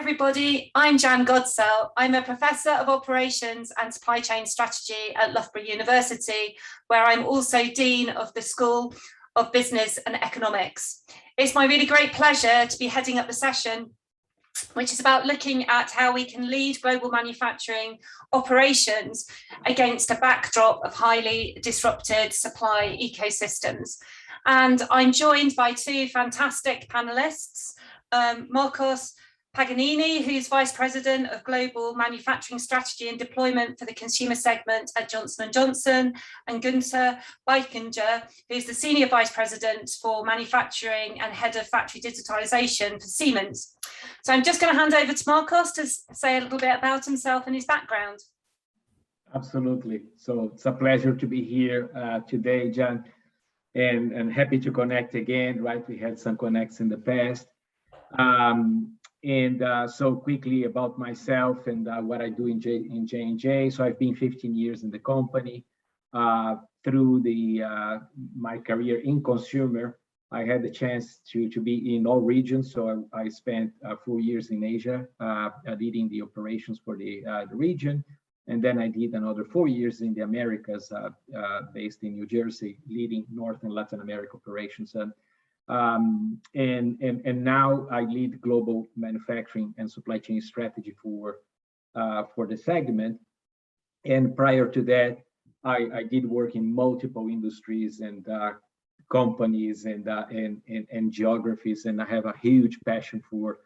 everybody. I'm Janet Godsell. I'm a Professor of Operations and Supply Chain Strategy at Loughborough University, where I'm also Dean of the School of Business and Economics. It's my really great pleasure to be heading up the session, which is about looking at how we can lead global manufacturing operations against a backdrop of highly disrupted supply ecosystems. And I'm joined by two fantastic panelists, Marcos Paganini, who's Vice President of Global Manufacturing Strategy and Deployment for the consumer segment at Johnson & Johnson, and Gunther Beichinger, who's the Senior Vice President for Manufacturing and Head of Factory Digitalization for Siemens. So I'm just going to hand over to Marcos to say a little bit about himself and his background. Absolutely. So it's a pleasure to be here today, Jan, and happy to connect again, right? We had some connects in the past. So quickly about myself and what I do in J&J. So I've been 15 years in the company. Through my career in consumer, I had the chance to be in all regions. So I spent 4 years in Asia, leading the operations for the region. And then I did another 4 years in the Americas, based in New Jersey, leading North and Latin America operations. And now I lead global manufacturing and supply chain strategy for the segment. And prior to that, I did work in multiple industries and companies and geographies, and I have a huge passion for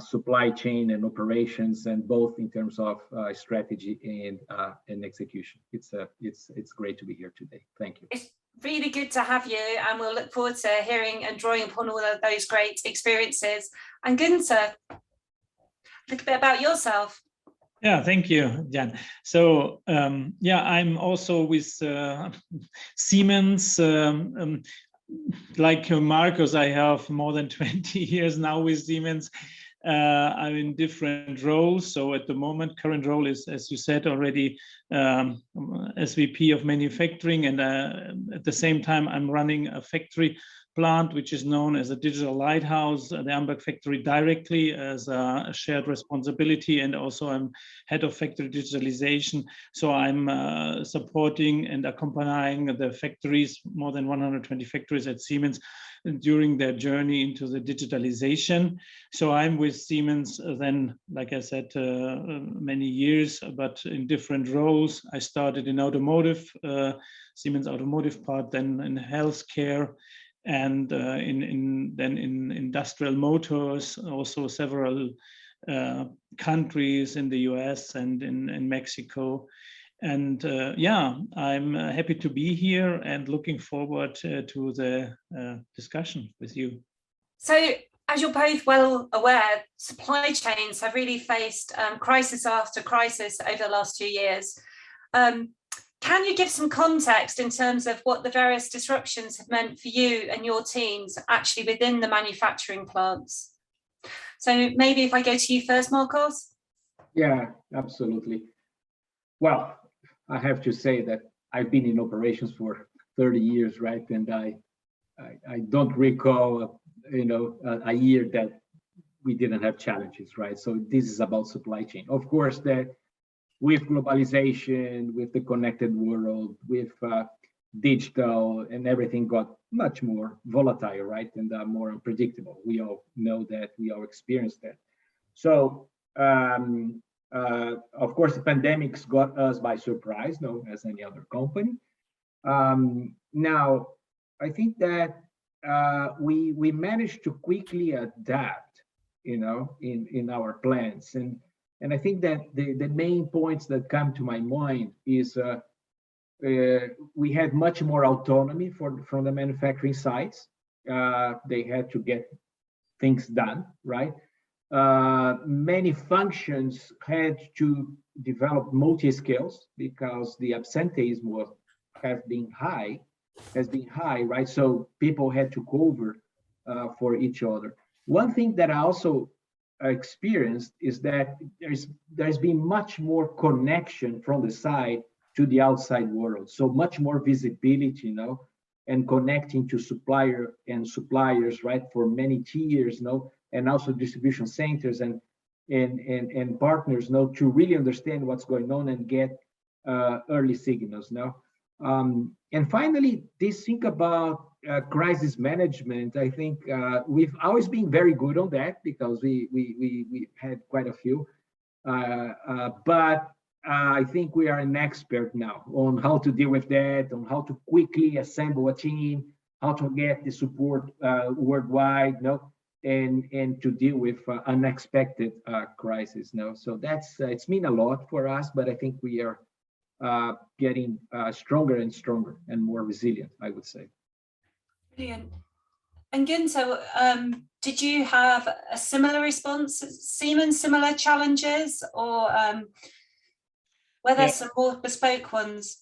supply chain and operations, and both in terms of strategy and execution. It's great to be here today. Thank you. It's really good to have you, and we'll look forward to hearing and drawing upon all of those great experiences. And Gunther, a little bit about yourself. Yeah, thank you, Jan. So I'm also with Siemens. Like Marcos, I have more than 20 years now with Siemens. I'm in different roles. So at the moment, current role is, as you said already, SVP of manufacturing. And at the same time, I'm running a factory plant, which is known as a digital lighthouse, the Amberg factory, directly as a shared responsibility. And also I'm head of factory digitalization. So I'm supporting and accompanying the factories, more than 120 factories at Siemens, during their journey into the digitalization. So I'm with Siemens then, like I said, many years, but in different roles. I started in automotive, Siemens automotive part, then in healthcare, and then in industrial motors, also several countries in the US and in Mexico. And I'm happy to be here and looking forward to the discussion with you. So, as you're both well aware, supply chains have really faced crisis after crisis over the last 2 years. Can you give some context in terms of what the various disruptions have meant for you and your teams actually within the manufacturing plants? So maybe if I go to you first, Marcos. Yeah, absolutely. Well, I have to say that I've been in operations for 30 years, right? And I don't recall, a year that we didn't have challenges, right? So this is about supply chain. Of course, that with globalization, with the connected world, with digital, and everything got much more volatile, right? And more unpredictable. We all know that, we all experienced that. So, of course, the pandemics got us by surprise, no, as any other company. Now, I think that we managed to quickly adapt, in our plans. And I think that the main points that come to my mind is we had much more autonomy from the manufacturing sites. They had to get things done, right? Many functions had to develop multi-skills because the absenteeism has been high, right? So people had to cover for each other. One thing that I also experienced is that there's been much more connection from the side to the outside world. So much more visibility, and connecting to suppliers, right, for many tiers, and also distribution centers. And and partners know to really understand what's going on and get early signals now. And finally, this think about crisis management. I think we've always been very good on that because we had quite a few. But I think we are an expert now on how to deal with that, on how to quickly assemble a team, how to get the support worldwide, and to deal with unexpected crisis. So that's it's mean a lot for us, but I think we are getting stronger and stronger and more resilient, I would say. Brilliant. And Gunther, did you have a similar response at Siemens, similar challenges, or were there some more bespoke ones?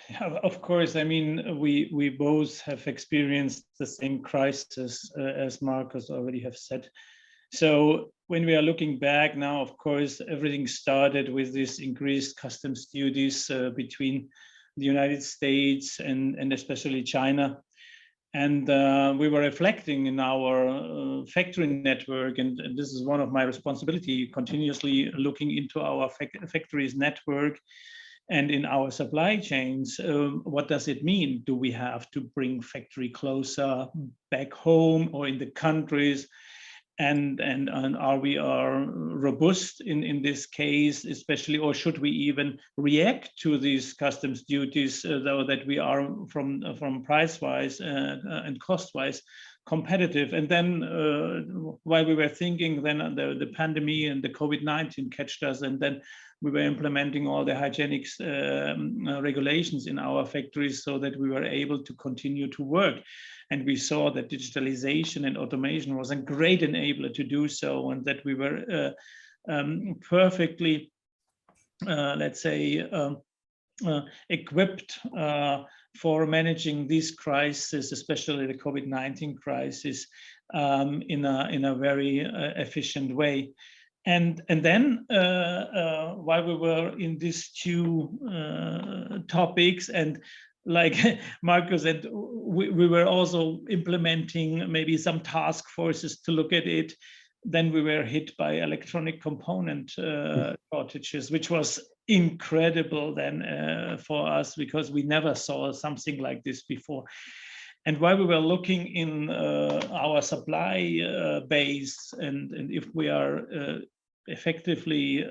Yeah, of course. I mean, we both have experienced the same crisis, as Marcus already have said. So when we are looking back now, of course, everything started with this increased customs duties between the United States and especially China. And we were reflecting in our factory network, and this is one of my responsibility, continuously looking into our factories network and in our supply chains. What does it mean? Do we have to bring factory closer back home or in the countries? And are we robust in this case, especially, or should we even react to these customs duties, though that we are from price-wise and cost-wise competitive? And then while we were thinking, then the pandemic and the COVID-19 catched us, and then we were implementing all the hygienics regulations in our factories so that we were able to continue to work. And we saw that digitalization and automation was a great enabler to do so, and that we were perfectly, let's say, equipped for managing this crisis, especially the COVID-19 crisis, in a very efficient way. And then while we were in these two topics, and like Marcus said, we were also implementing maybe some task forces to look at it. Then we were hit by electronic component shortages, which was incredible then for us, because we never saw something like this before. And while we were looking in our supply base, and if we are effectively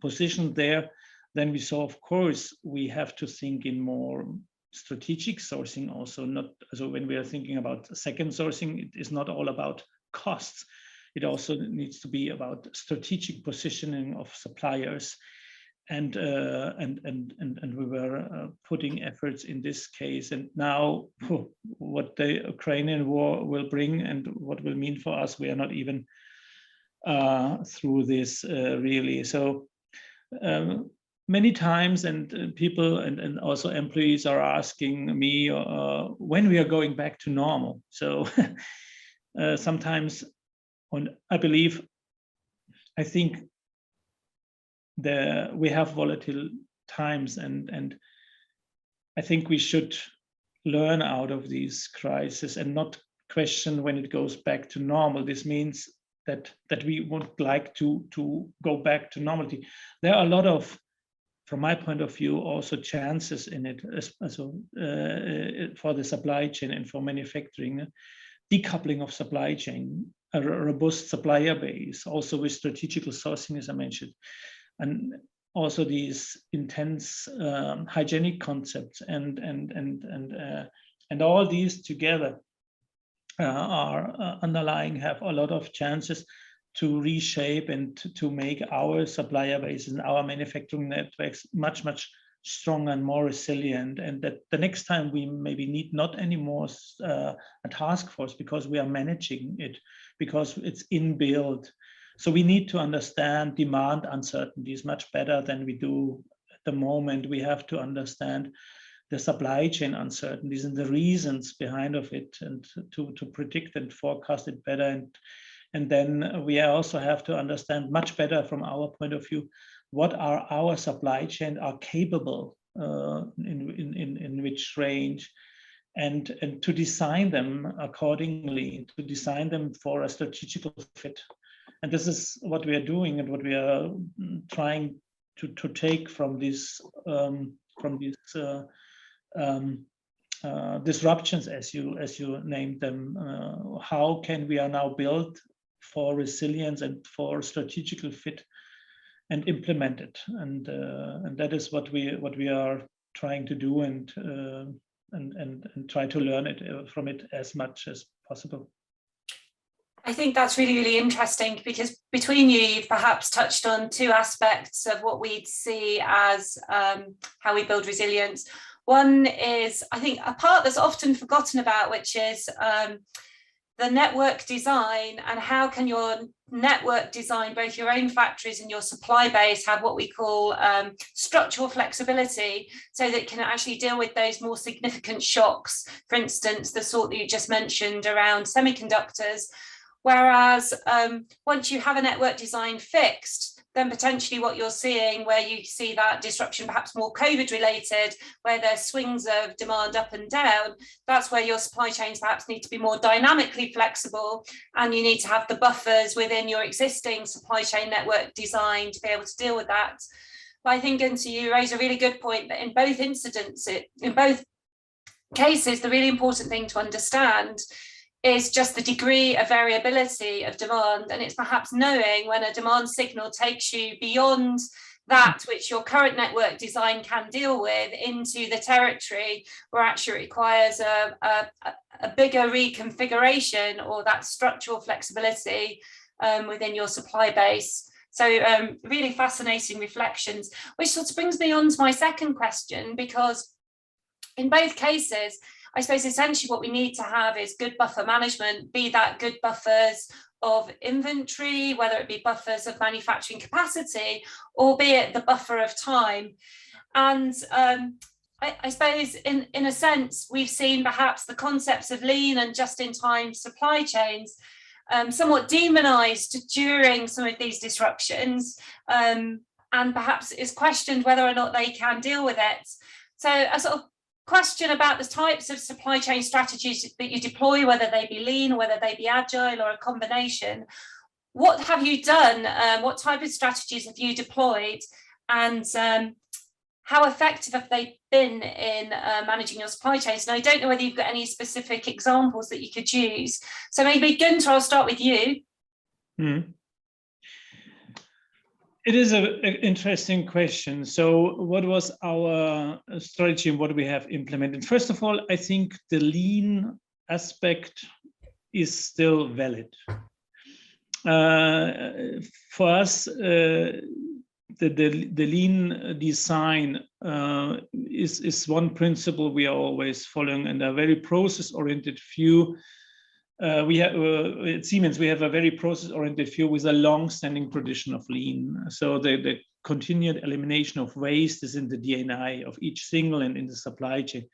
positioned there, then we saw, of course, we have to think in more strategic sourcing also. Not so when we are thinking about second sourcing, it is not all about costs. It also needs to be about strategic positioning of suppliers, and we were putting efforts in this case. And now, what the Ukrainian war will bring and what will mean for us, we are not even through this really. So many times, and people and also employees are asking me when we are going back to normal. So sometimes, I believe, I think we have volatile times, and I think we should learn out of these crises and not question when it goes back to normal. This means that we would like to go back to normality. There are a lot of, from my point of view, also chances in it, for the supply chain and for manufacturing, decoupling of supply chain, a robust supplier base, also with strategical sourcing, as I mentioned, and also these intense hygienic concepts, and all these together are underlying, have a lot of chances to reshape and to make our supplier bases and our manufacturing networks much stronger and more resilient, and that the next time we maybe need not anymore a task force, because we are managing it, because it's inbuilt. So we need to understand demand uncertainties much better than we do at the moment. We have to understand the supply chain uncertainties and the reasons behind of it, and to predict and forecast it better. And then we also have to understand much better from our point of view what are our supply chain are capable in which range, and to design them accordingly, to design them for a strategical fit. And this is what we are doing and what we are trying to take from these disruptions, as you named them. How can we are now built for resilience and for strategical fit and implement it? And that is what we are trying to do, and try to learn it from it as much as possible. I think that's really, really interesting, because between you've perhaps touched on two aspects of what we'd see as how we build resilience. One is, I think, a part that's often forgotten about, which is the network design, and how can your network design, both your own factories and your supply base, have what we call structural flexibility, so that it can actually deal with those more significant shocks, for instance, the sort that you just mentioned around semiconductors. Whereas once you have a network design fixed, then potentially what you're seeing, where you see that disruption perhaps more COVID related, where there's swings of demand up and down, that's where your supply chains perhaps need to be more dynamically flexible, and you need to have the buffers within your existing supply chain network design to be able to deal with that. But I think, Gunther, you raise a really good point, that in both incidents, in both cases, the really important thing to understand is just the degree of variability of demand. And it's perhaps knowing when a demand signal takes you beyond that which your current network design can deal with, into the territory where actually it requires a bigger reconfiguration, or that structural flexibility within your supply base. So really fascinating reflections, which sort of brings me on to my second question, because in both cases, I suppose essentially what we need to have is good buffer management, be that good buffers of inventory, whether it be buffers of manufacturing capacity, or be it the buffer of time. And I suppose in a sense, we've seen perhaps the concepts of lean and just-in-time supply chains somewhat demonized during some of these disruptions, and perhaps is questioned whether or not they can deal with it. So a sort of question about the types of supply chain strategies that you deploy, whether they be lean, whether they be agile, or a combination. What have you done? What type of strategies have you deployed? And how effective have they been in managing your supply chains? And I don't know whether you've got any specific examples that you could use. So maybe, Gunther, I'll start with you. It is an interesting question. So what was our strategy and what we have implemented? First of all, I think the lean aspect is still valid. For us, the lean design is one principle we are always following, and a very process-oriented view. We have at Siemens, we have a very process-oriented view with a long-standing tradition of lean. So the continued elimination of waste is in the DNA of each single and in the supply chain.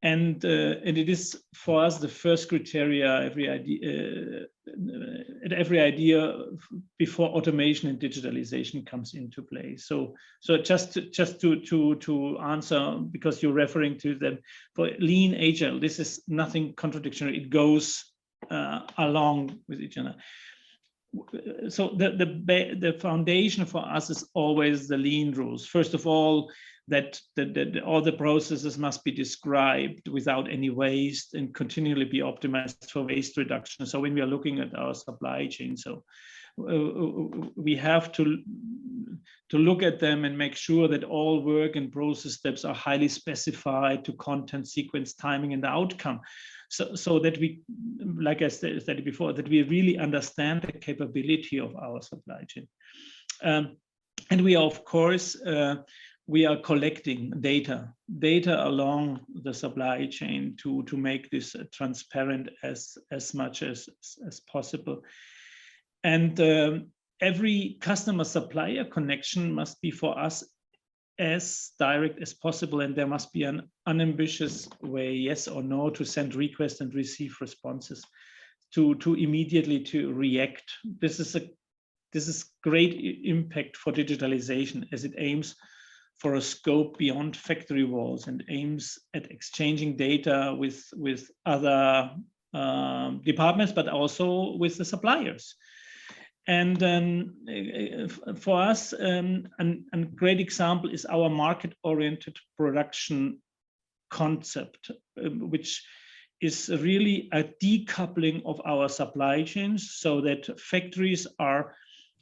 And it is for us the first criteria every idea before automation and digitalization comes into play. So just to answer, because you're referring to them, for lean, agile, this is nothing contradictory. It goes along with each other. So the foundation for us is always the lean rules. First of all, that all the processes must be described without any waste and continually be optimized for waste reduction. So when we are looking at our supply chain, so we have to look at them and make sure that all work and process steps are highly specified to content, sequence, timing, and outcome. So that we, like I said before, that we really understand the capability of our supply chain. And we are, of course, we are collecting data along the supply chain to make this transparent as much as possible. And every customer supplier connection must be for us as direct as possible, and there must be an unambiguous way, yes or no, to send requests and receive responses, to immediately to react. This is great impact for digitalization, as it aims for a scope beyond factory walls and aims at exchanging data with other departments, but also with the suppliers. And for us, a great example is our market-oriented production concept, which is really a decoupling of our supply chains so that factories are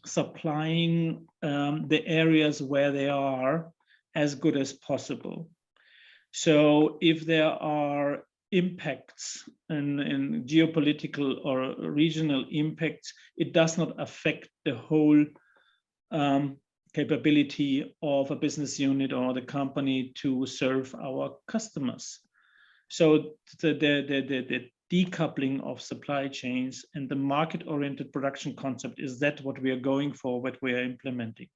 supplying the areas where they are as good as possible. So if there are impacts in geopolitical or regional impacts, it does not affect the whole capability of a business unit or the company to serve our customers. So the decoupling of supply chains and the market-oriented production concept is that what we are going for, what we are implementing.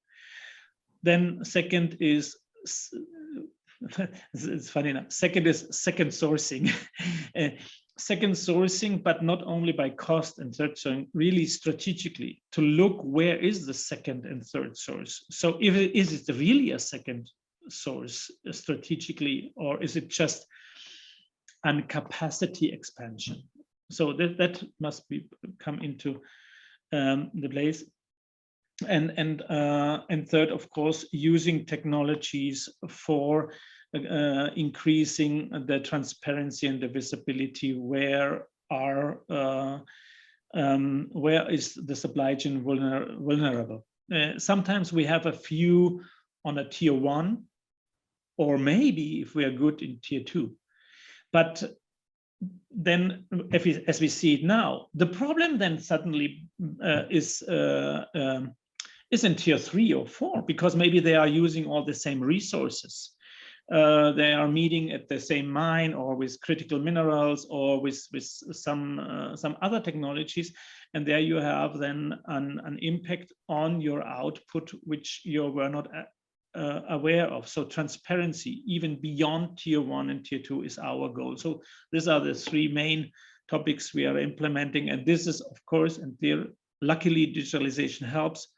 Then second is, it's funny enough, second is second sourcing. Second sourcing, but not only by cost and third sourcing, really strategically to look where is the second and third source. So is it really a second source strategically, or is it just a capacity expansion? So that must be come into the place. And third, of course, using technologies for increasing the transparency and the visibility. Where is the supply chain vulnerable? Sometimes we have a few on a tier 1, or maybe if we are good in tier 2. But then, as we see it now, the problem then suddenly is in tier 3 or 4, because maybe they are using all the same resources. They are meeting at the same mine, or with critical minerals, or with some other technologies, and there you have then an impact on your output which you were not aware of. So transparency, even beyond tier 1 and tier 2, is our goal. So these are the 3 main topics we are implementing, and this is, of course, and there, luckily, digitalization helps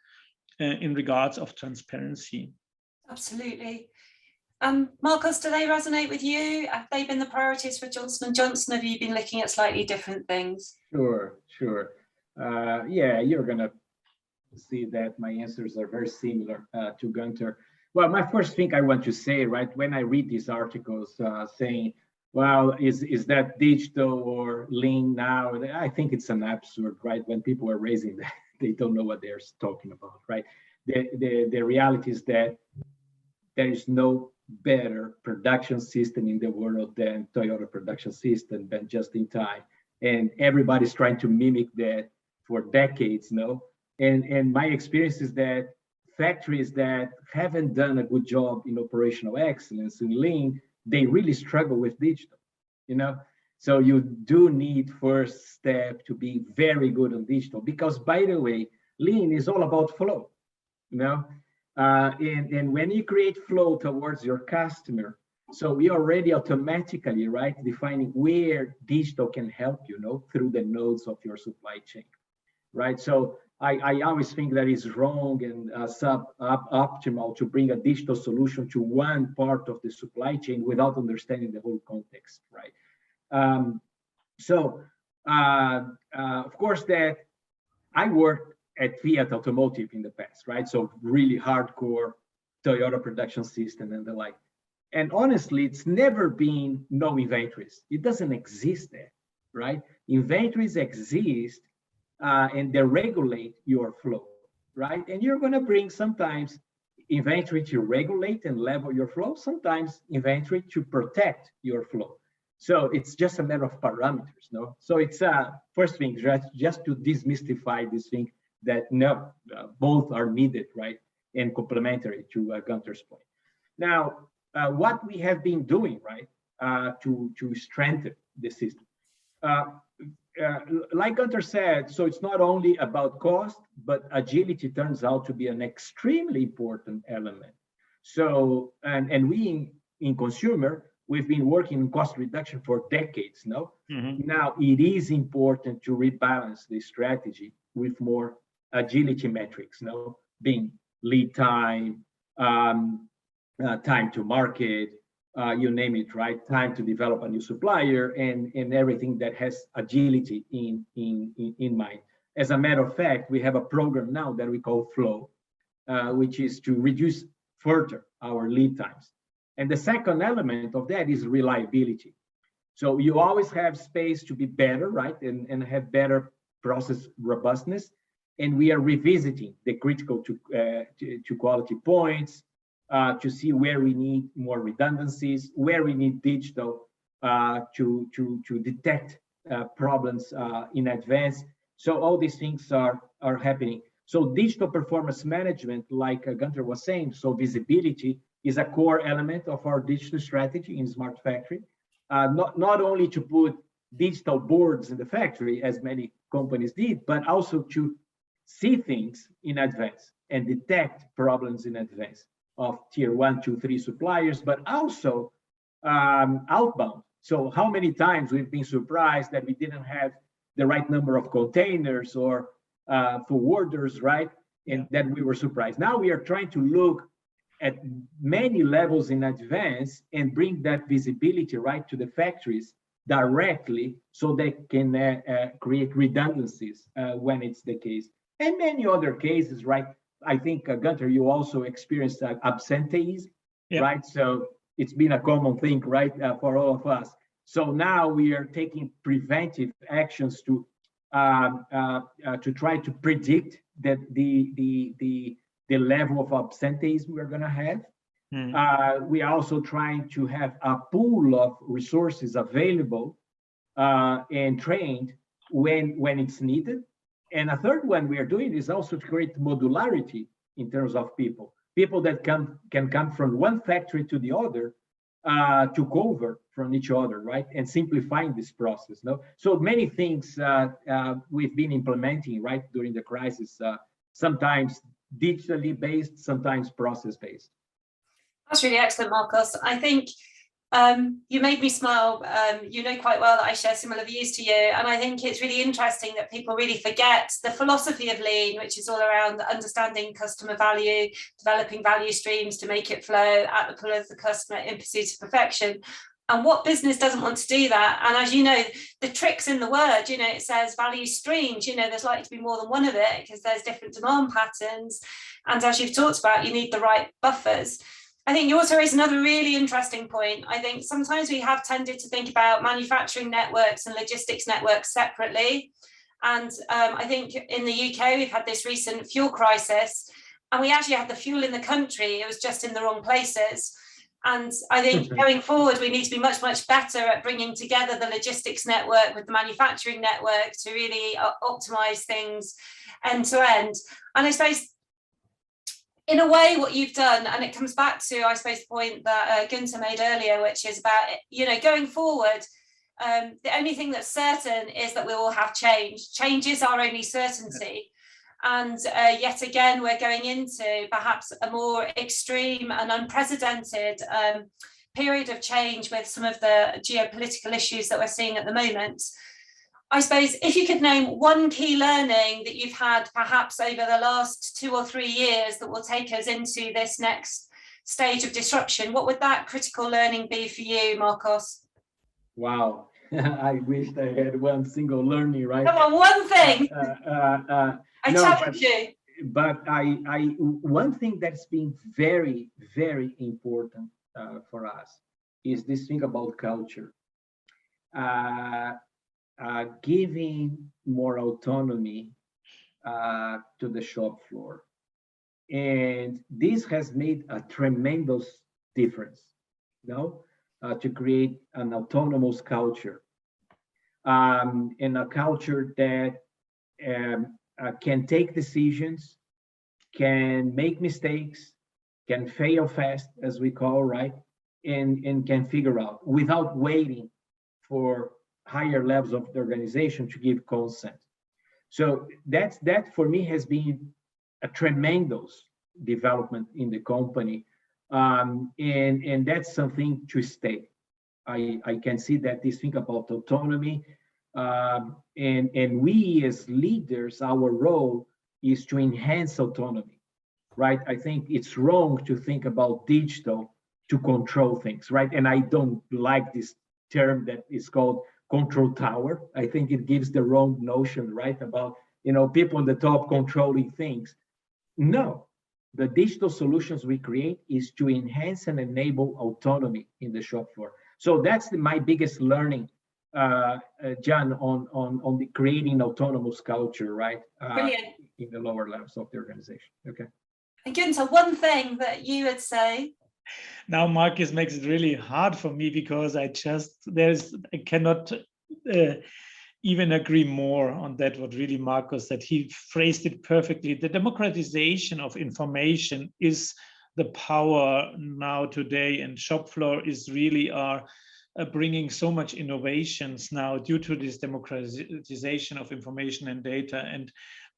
in regards of transparency. Absolutely. Marcos, do they resonate with you? Have they been the priorities for Johnson & Johnson? Have you been looking at slightly different things? Sure. Yeah, you're going to see that my answers are very similar to Gunther. Well, my first thing I want to say, right, when I read these articles saying, well, is that digital or lean now? I think it's an absurd, right? When people are raising that, they don't know what they're talking about, right? The reality is that there is no better production system in the world than Toyota production system, than just in time. And everybody's trying to mimic that for decades, no? And my experience is that factories that haven't done a good job in operational excellence in lean, they really struggle with digital, you know? So you do need first step to be very good on digital, because by the way, lean is all about flow, you know? And when you create flow towards your customer, so we already automatically, right, defining where digital can help you, know, through the nodes of your supply chain, right? So I always think that it's wrong and suboptimal to bring a digital solution to one part of the supply chain without understanding the whole context, right? Of course, that I worked at Fiat Automotive in the past, right? So really hardcore Toyota production system and the like. And honestly, it's never been no inventories. It doesn't exist there, right? Inventories exist and they regulate your flow, right? And you're going to bring sometimes inventory to regulate and level your flow, sometimes inventory to protect your flow. So it's just a matter of parameters, no? So it's first thing, just to demystify this thing that no, both are needed, right? And complementary to Gunther's point. Now, what we have been doing, right, to strengthen the system. Like Gunther said, so it's not only about cost, but agility turns out to be an extremely important element. So, and we in consumer, we've been working on cost reduction for decades, no? Mm-hmm. Now, it is important to rebalance the strategy with more agility metrics, no? Being lead time, time to market, you name it, right? Time to develop a new supplier, and everything that has agility in mind. As a matter of fact, we have a program now that we call Flow, which is to reduce further our lead times. And the second element of that is reliability. So you always have space to be better, right? And have better process robustness. And we are revisiting the critical to quality points to see where we need more redundancies, where we need digital to detect problems in advance. So all these things are happening. So digital performance management, like Gunther was saying, so visibility is a core element of our digital strategy in Smart Factory. Not only to put digital boards in the factory, as many companies did, but also to see things in advance and detect problems in advance of tier 1, 2, 3 suppliers, but also outbound. So how many times we've been surprised that we didn't have the right number of containers or forwarders, right? And that we were surprised. Now we are trying to look at many levels in advance and bring that visibility right to the factories directly so they can create redundancies when it's the case. And many other cases, right? I think, Gunther, you also experienced absenteeism, right? So it's been a common thing, right, for all of us. So now we are taking preventive actions to try to predict that the level of absenteeism we're going to have. We are also trying to have a pool of resources available and trained when it's needed. And a third one we are doing is also to create modularity in terms of people that can come from one factory to the other to cover from each other, right? And simplifying this process. No, so many things we've been implementing right during the crisis. Sometimes digitally based, sometimes process based. That's really excellent, Marcos. I think you made me smile. You know quite well that I share similar views to you. And I think it's really interesting that people really forget the philosophy of Lean, which is all around understanding customer value, developing value streams to make it flow at the pull of the customer in pursuit of perfection. And what business doesn't want to do that? And as you know, the trick's in the word, you know, it says value streams, you know, there's likely to be more than one of it because there's different demand patterns. And as you've talked about, you need the right buffers. I think you also raised another really interesting point. I think sometimes we have tended to think about manufacturing networks and logistics networks separately. And I think in the UK, we've had this recent fuel crisis, and we actually had the fuel in the country. It was just in the wrong places. And I think going forward, we need to be much, much better at bringing together the logistics network with the manufacturing network to really optimize things end to end. And I suppose, in a way, what you've done, and it comes back to, I suppose, the point that Gunther made earlier, which is about, you know, going forward, the only thing that's certain is that we will have change. Change is our only certainty. And yet again, we're going into perhaps a more extreme and unprecedented period of change with some of the geopolitical issues that we're seeing at the moment. I suppose if you could name one key learning that you've had perhaps over the last 2 or 3 years that will take us into this next stage of disruption, what would that critical learning be for you, Marcos? Wow, I wished I had one single learning, right? Come on, one thing. I challenge you. But one thing that's been very, very important for us is this thing about culture. Giving more autonomy to the shop floor. And this has made a tremendous difference, you know, to create an autonomous culture and a culture that can take decisions, can make mistakes, can fail fast, as we call, right? And can figure out without waiting for higher levels of the organization to give consent. So that for me has been a tremendous development in the company. And that's something to stay. I can see that this thing about autonomy, and we as leaders, our role is to enhance autonomy, right? I think it's wrong to think about digital to control things, right? And I don't like this term that is called control tower. I think it gives the wrong notion, right, about people on the top controlling things. No, the digital solutions we create is to enhance and enable autonomy in the shop floor. So that's my biggest learning, John, on the creating autonomous culture, right? Brilliant. In the lower levels of the organization. Okay. And Günther, one thing that you would say. Now Marcus makes it really hard for me, because I cannot even agree more on that, what really Marcus said. He phrased it perfectly. The democratization of information is the power now today, and shop floor is really bringing so much innovations now due to this democratization of information and data, and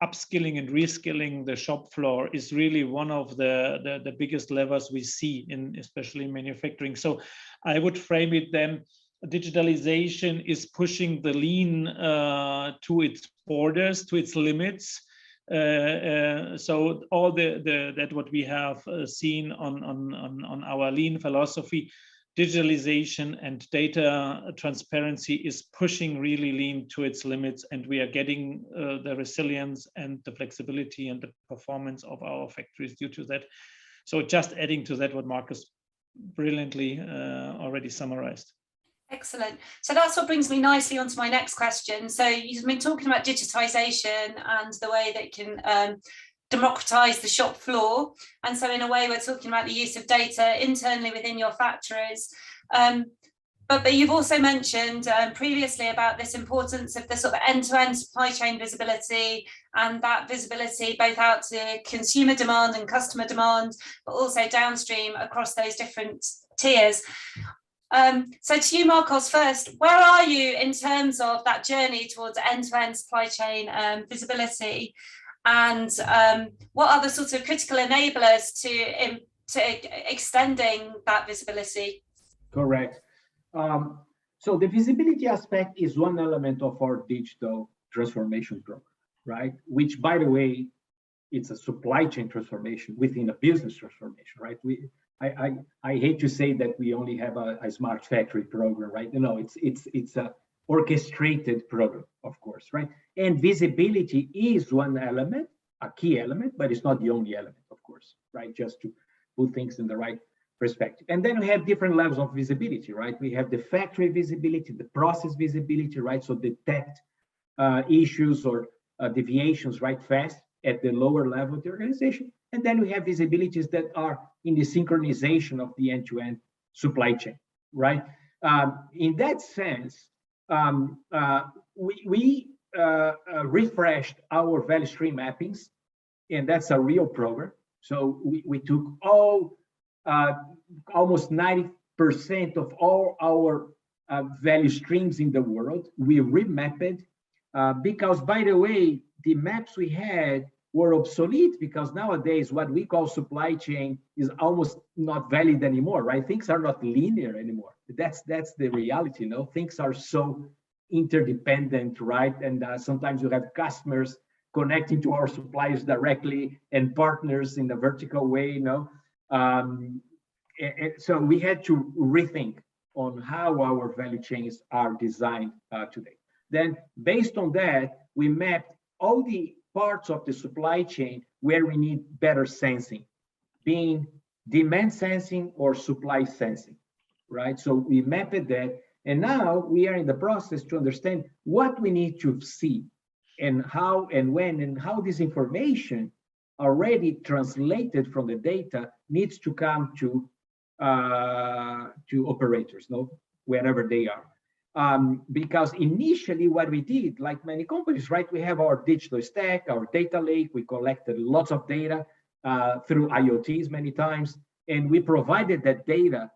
upskilling and reskilling the shop floor is really one of the biggest levers we see in especially manufacturing. So I would frame it then, digitalization is pushing the lean to its borders, to its limits. So all that what we have seen on our lean philosophy, digitalization and data transparency is pushing really lean to its limits, and we are getting the resilience and the flexibility and the performance of our factories due to that. So just adding to that what Marcus brilliantly already summarized. Excellent. So that's what brings me nicely onto my next question. So you've been talking about digitization and the way that it can democratize the shop floor. And so in a way, we're talking about the use of data internally within your factories. But you've also mentioned previously about this importance of the sort of end-to-end supply chain visibility, and that visibility both out to consumer demand and customer demand, but also downstream across those different tiers. So to you, Marcos, first, where are you in terms of that journey towards end-to-end supply chain visibility? And what are the sorts of critical enablers to extending that visibility? Correct. So the visibility aspect is one element of our digital transformation program, right? Which, by the way, it's a supply chain transformation within a business transformation, right? I hate to say that we only have a smart factory program, right? No, it's a orchestrated program, of course, right? And visibility is one element, a key element, but it's not the only element, of course, right? Just to put things in the right perspective. And then we have different levels of visibility, right? We have the factory visibility, the process visibility, right? So detect issues or deviations right fast at the lower level of the organization. And then we have visibilities that are in the synchronization of the end-to-end supply chain, right? In that sense, we refreshed our value stream mappings, and that's a real program. So we took almost 90% of all our value streams in the world. We remapped because, by the way, the maps we had were obsolete, because nowadays what we call supply chain is almost not valid anymore, right? Things are not linear anymore. That's the reality, you know? Things are so interdependent, right? And sometimes you have customers connecting to our suppliers directly and partners in a vertical way, you know? And so we had to rethink on how our value chains are designed today. Then based on that, we mapped all the parts of the supply chain where we need better sensing, being demand sensing or supply sensing, right? So we mapped that, and now we are in the process to understand what we need to see and how and when and how this information already translated from the data needs to come to operators, no, wherever they are. Because initially what we did, like many companies, right, we have our digital stack, our data lake, we collected lots of data through IoTs many times, and we provided that data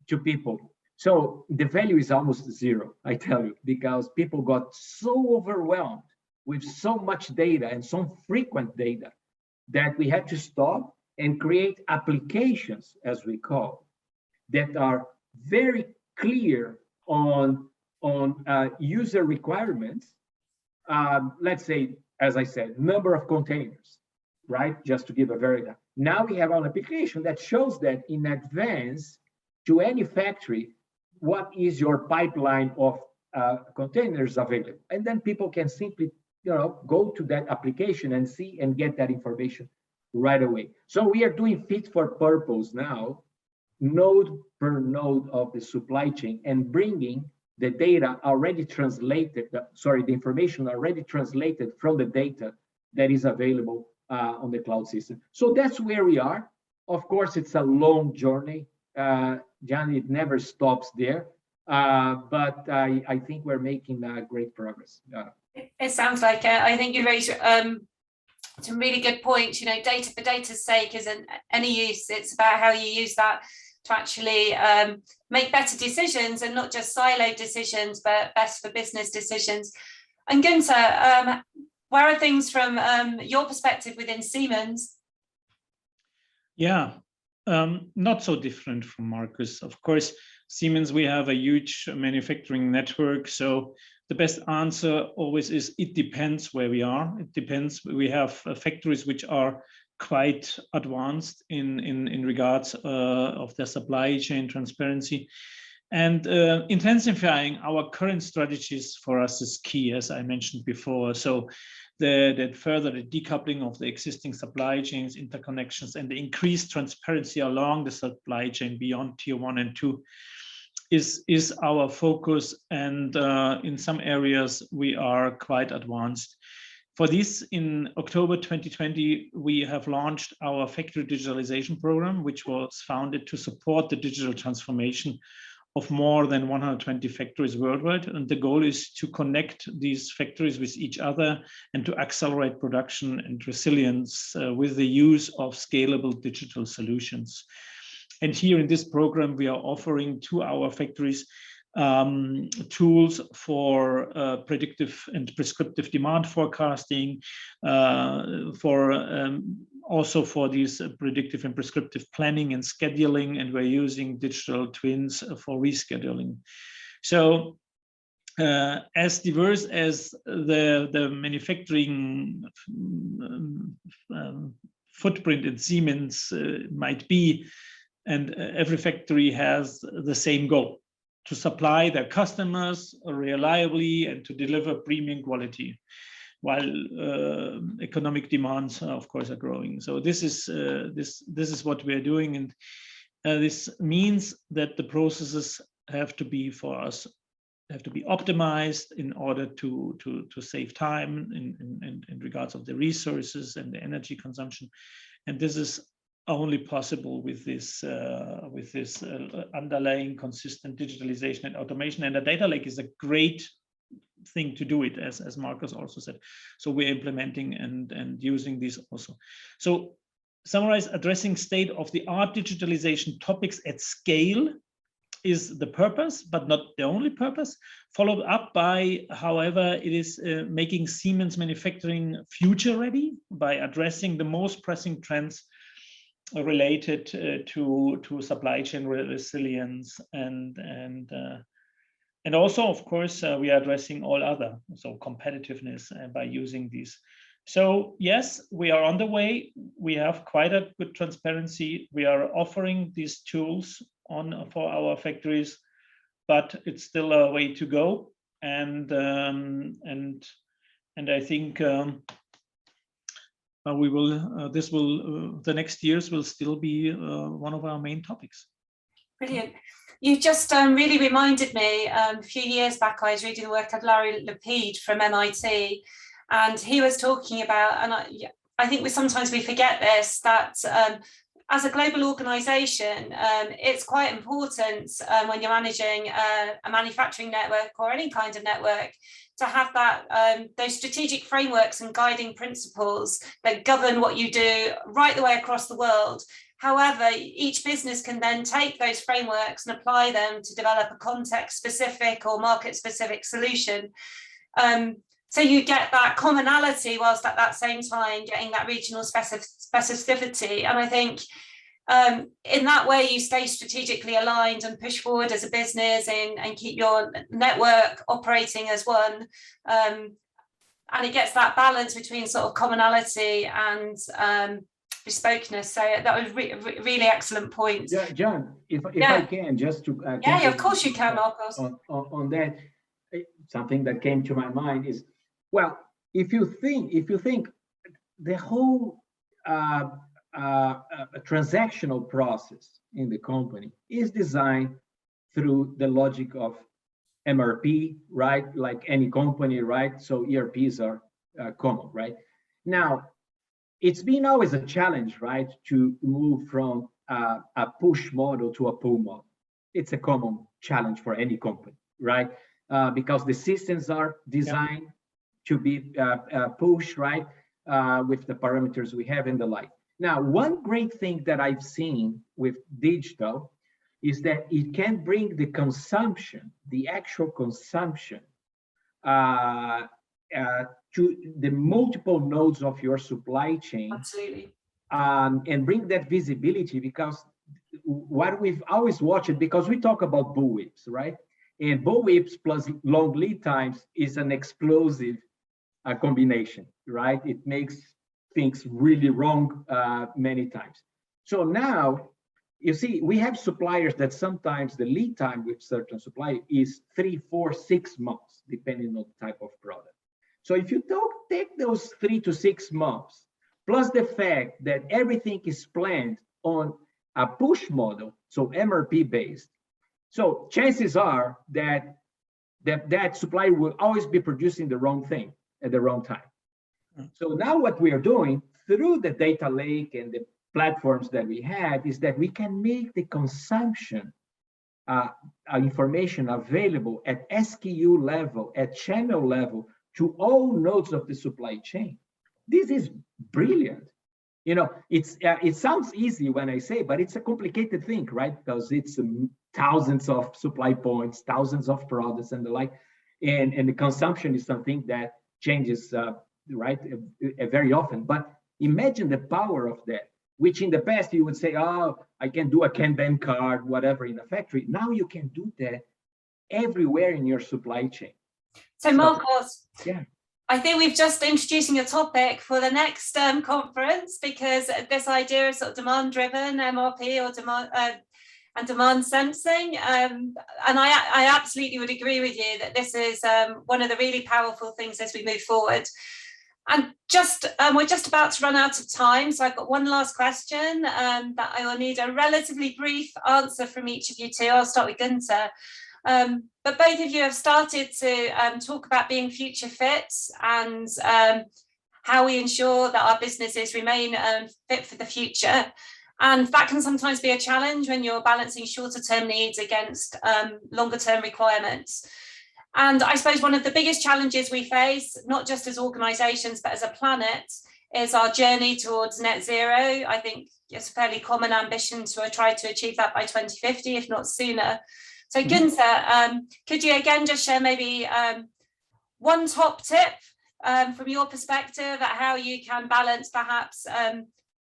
to people. So the value is almost zero, I tell you, because people got so overwhelmed with so much data and so frequent data that we had to stop and create applications, as we call, that are very clear on user requirements. Let's say, as I said, number of containers, right? Just to give a very, now we have an application that shows that in advance to any factory, what is your pipeline of containers available? And then people can simply go to that application and see and get that information right away. So we are doing fit for purpose now, node per node of the supply chain, and bringing the data already translated, the information already translated from the data that is available on the cloud system. So that's where we are. Of course, it's a long journey. Janet, it never stops there. But I think we're making great progress. It sounds like it. I think you raised some really good points. Data for data's sake isn't any use. It's about how you use that to actually make better decisions, and not just siloed decisions, but best for business decisions. And Gunther, where are things from your perspective within Siemens? Yeah, not so different from Marcus. Of course, Siemens, we have a huge manufacturing network. So the best answer always is it depends where we are. It depends. We have factories which are quite advanced in regards of their supply chain transparency. And intensifying our current strategies for us is key, as I mentioned before. So the further the decoupling of the existing supply chains, interconnections, and the increased transparency along the supply chain beyond tier 1 and 2 is our focus. And in some areas, we are quite advanced. For this, in October 2020, we have launched our factory digitalization program, which was founded to support the digital transformation of more than 120 factories worldwide. And the goal is to connect these factories with each other and to accelerate production and resilience with the use of scalable digital solutions. And here in this program, we are offering to our factories tools for predictive and prescriptive demand forecasting, also for these predictive and prescriptive planning and scheduling, and we're using digital twins for rescheduling. So as diverse as the manufacturing footprint in Siemens might be, and every factory has the same goal: to supply their customers reliably and to deliver premium quality, while economic demands, of course, are growing. So this is what we are doing, and this means that the processes have to be optimized in order to save time in regards of the resources and the energy consumption, and this is only possible with this underlying consistent digitalization and automation. And the data lake is a great thing to do it, as Marcus also said. So we're implementing and using this also. So summarize: addressing state-of-the-art digitalization topics at scale is the purpose, but not the only purpose. Followed up by, however, it is making Siemens manufacturing future ready by addressing the most pressing trends related to supply chain resilience, and also, of course, we are addressing all other, so competitiveness by using these. So yes, we are on the way. We have quite a good transparency. We are offering these tools for our factories, but it's still a way to go. And I think the next years will still be one of our main topics. Brilliant. You just really reminded me, a few years back, I was reading the work of Larry Lapide from MIT, and he was talking about, and I think sometimes we forget this, that as a global organization, it's quite important when you're managing a manufacturing network or any kind of network to have that those strategic frameworks and guiding principles that govern what you do right the way across the world. However, each business can then take those frameworks and apply them to develop a context-specific or market-specific solution. So you get that commonality whilst at that same time getting that regional specificity. And I think in that way, you stay strategically aligned and push forward as a business and keep your network operating as one. And it gets that balance between sort of commonality and bespokeness. So that was really excellent points. Yeah, John, if I can, just to yeah, of course you can, Marcos. On that, something that came to my mind is, well, if you think the whole transactional process in the company is designed through the logic of MRP, right? Like any company, right? So ERPs are common, right? Now, it's been always a challenge, right, to move from a push model to a pull model. It's a common challenge for any company, right? Because the systems are designed to be pushed, right, with the parameters we have and the like. Now, one great thing that I've seen with digital is that it can bring the consumption, the actual consumption, to the multiple nodes of your supply chain. Absolutely. And bring that visibility, because what we've always watched, because we talk about bullwhips, right? And bullwhips plus long lead times is an explosive combination, right? It makes things really wrong many times. So now, you see, we have suppliers that sometimes the lead time with certain supply is 3, 4, 6 months, depending on the type of product. So if you take those 3 to 6 months, plus the fact that everything is planned on a push model, so MRP based, so chances are that that supplier will always be producing the wrong thing at the wrong time. So now what we are doing through the data lake and the platforms that we have is that we can make the consumption information available at SKU level, at channel level, to all nodes of the supply chain. This is brilliant. You know, it sounds easy when I say, but it's a complicated thing, right? Because it's thousands of supply points, thousands of products and the like, and the consumption is something that changes, right, very often. But imagine the power of that, which in the past you would say, oh, I can do a Kanban card, whatever, in a factory. Now you can do that everywhere in your supply chain. So Marcos, yeah, I think we've just introducing a topic for the next conference, because this idea of sort of demand-driven MRP or demand sensing, and I absolutely would agree with you that this is one of the really powerful things as we move forward. And we're just about to run out of time, so I've got one last question that I will need a relatively brief answer from each of you two. I'll start with Gunther. But both of you have started to talk about being future fit and how we ensure that our businesses remain fit for the future. And that can sometimes be a challenge when you're balancing shorter term needs against longer term requirements. And I suppose one of the biggest challenges we face, not just as organisations, but as a planet, is our journey towards net zero. I think it's a fairly common ambition to try to achieve that by 2050, if not sooner. So Gunther, could you again just share maybe one top tip from your perspective at how you can balance perhaps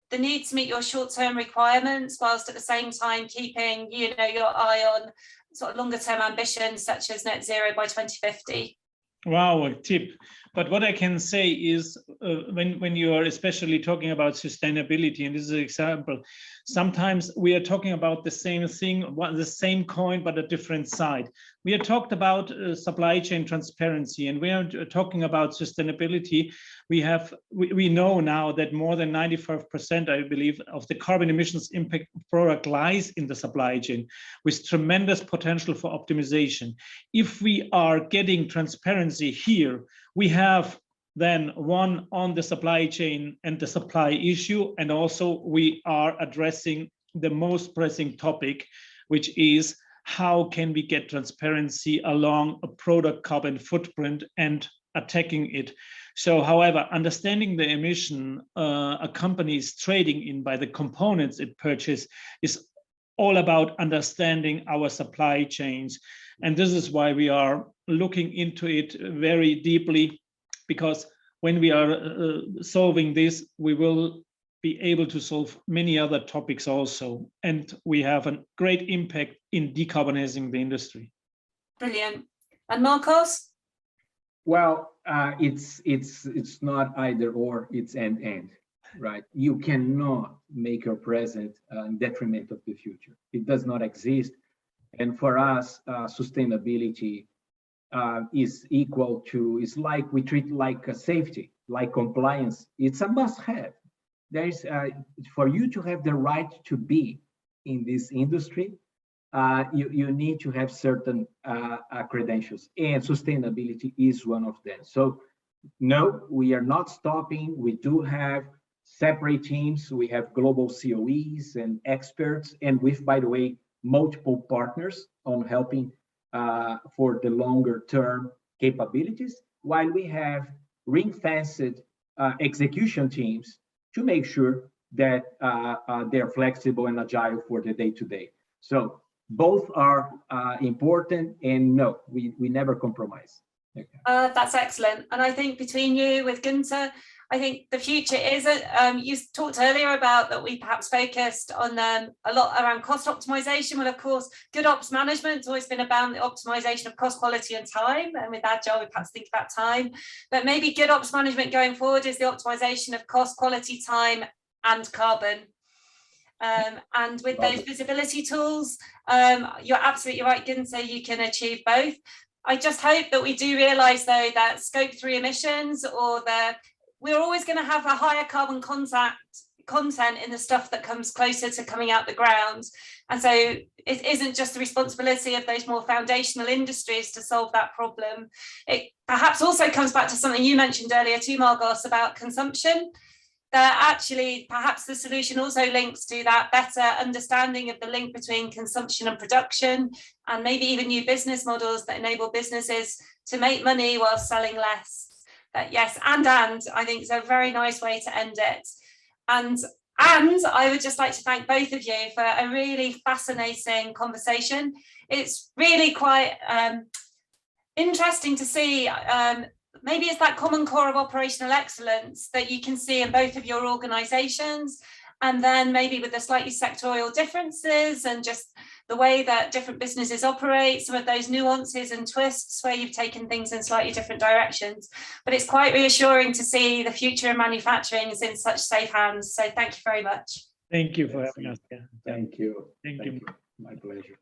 the need to meet your short-term requirements whilst at the same time keeping, you know, your eye on sort of longer-term ambitions such as net zero by 2050? Wow, a tip. But what I can say is when you are especially talking about sustainability, and this is an example, sometimes we are talking about the same thing, the same coin, but a different side. We have talked about supply chain transparency, and we are talking about sustainability. We know now that more than 95%, I believe, of the carbon emissions impact product lies in the supply chain, with tremendous potential for optimization. If we are getting transparency here, we have then one on the supply chain and the supply issue, and also we are addressing the most pressing topic, which is how can we get transparency along a product carbon footprint and attacking it. So, however, understanding the emission a company is trading in by the components it purchases is all about understanding our supply chains. And this is why we are looking into it very deeply, because when we are solving this, we will be able to solve many other topics also. And we have a great impact in decarbonizing the industry. Brilliant. And Marcos? Well, it's not either or, it's and, right? You cannot make your present in detriment of the future. It does not exist. And for us, sustainability is equal to, is like we treat like a safety, like compliance. It's a must-have. There is for you to have the right to be in this industry, you need to have certain credentials, and sustainability is one of them. So no, we are not stopping. We do have separate teams. We have global COEs and experts, and with, by the way, multiple partners on helping for the longer term capabilities, while we have ring-fenced execution teams to make sure that they're flexible and agile for the day-to-day. So both are important, and no, we never compromise. Okay. That's excellent. And I think between you with Gunther, I think the future is, you talked earlier about that we perhaps focused on a lot around cost optimization. Well, of course, good ops management has always been about the optimization of cost, quality and time. And with Agile, we perhaps think about time. But maybe good ops management going forward is the optimization of cost, quality, time and carbon. And with those visibility tools, you're absolutely right, Gunther, you can achieve both. I just hope that we do realise, though, that Scope 3 emissions, or we're always going to have a higher carbon content in the stuff that comes closer to coming out the ground. And so it isn't just the responsibility of those more foundational industries to solve that problem. It perhaps also comes back to something you mentioned earlier too, Margos, about consumption. That actually perhaps the solution also links to that better understanding of the link between consumption and production, and maybe even new business models that enable businesses to make money while selling less. Yes, and I think it's a very nice way to end it. And I would just like to thank both of you for a really fascinating conversation. It's really quite interesting to see. Maybe it's that common core of operational excellence that you can see in both of your organisations, and then maybe with the slightly sectorial differences and just the way that different businesses operate, some of those nuances and twists where you've taken things in slightly different directions. But it's quite reassuring to see the future of manufacturing is in such safe hands. So thank you very much. Thank you for having us. Thank you. Thank you. My pleasure.